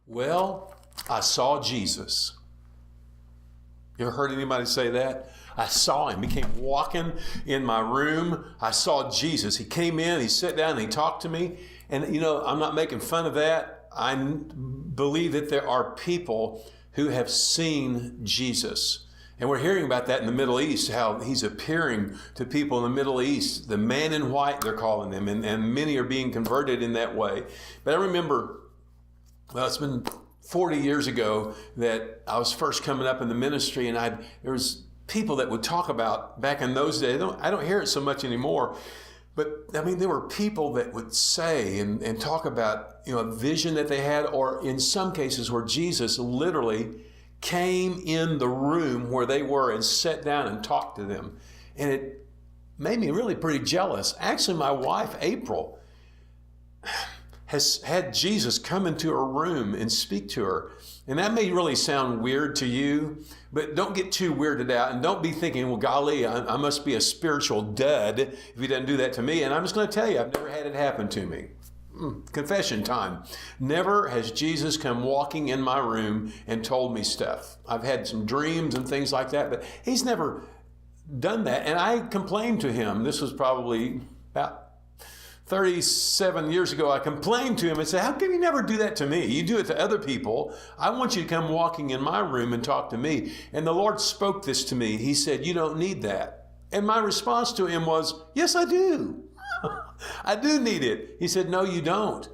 Well, I saw Jesus. You ever heard anybody say that? I saw him. He came walking in my room. I saw Jesus. He came in, he sat down, and he talked to me. And, you know, I'm not making fun of that. I believe that there are people who have seen Jesus. And we're hearing about that in the Middle East, how he's appearing to people in the Middle East. The man in white, they're calling them. And many are being converted in that way. But I remember, well, it's been 40 years ago that I was first coming up in the ministry, and there was people that would talk about back in those days. I don't hear it so much anymore, but I mean, there were people that would say and talk about, you know, a vision that they had, or in some cases where Jesus literally came in the room where they were and sat down and talked to them. And it made me really pretty jealous. Actually, my wife, April, has had Jesus come into her room and speak to her. And that may really sound weird to you, but don't get too weirded out, and don't be thinking, well, golly, I must be a spiritual dud if he doesn't do that to me. And I'm just going to tell you, I've never had it happen to me. Confession time. Never has Jesus come walking in my room and told me stuff. I've had some dreams and things like that, but he's never done that. And I complained to him. This was probably about 37 years ago. I complained to him and said, how can you never do that to me? You do it to other people. I want you to come walking in my room and talk to me. And the Lord spoke this to me. He said, you don't need that. And my response to him was, yes, I do. I do need it. He said, no, you don't.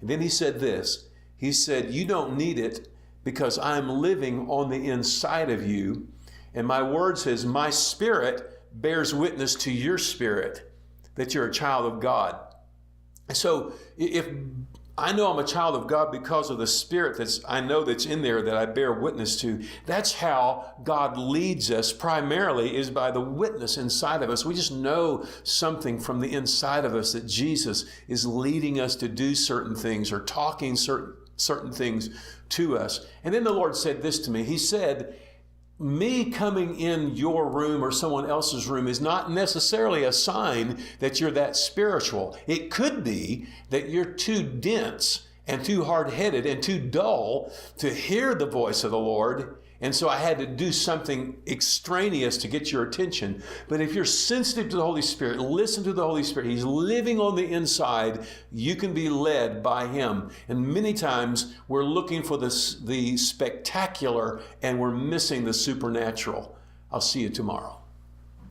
And then he said this. He said, you don't need it because I'm living on the inside of you. And my word says, my spirit bears witness to your spirit that you're a child of God. So if I know I'm a child of God because of the Spirit I know that's in there that I bear witness to, that's how God leads us primarily, is by the witness inside of us. We just know something from the inside of us that Jesus is leading us to do certain things or talking certain things to us. And then the Lord said this to me. He said, me coming in your room or someone else's room is not necessarily a sign that you're that spiritual. It could be that you're too dense and too hard-headed and too dull to hear the voice of the Lord. And so I had to do something extraneous to get your attention. But if you're sensitive to the Holy Spirit, listen to the Holy Spirit. He's living on the inside. You can be led by him. And many times we're looking for the spectacular and we're missing the supernatural. I'll see you tomorrow.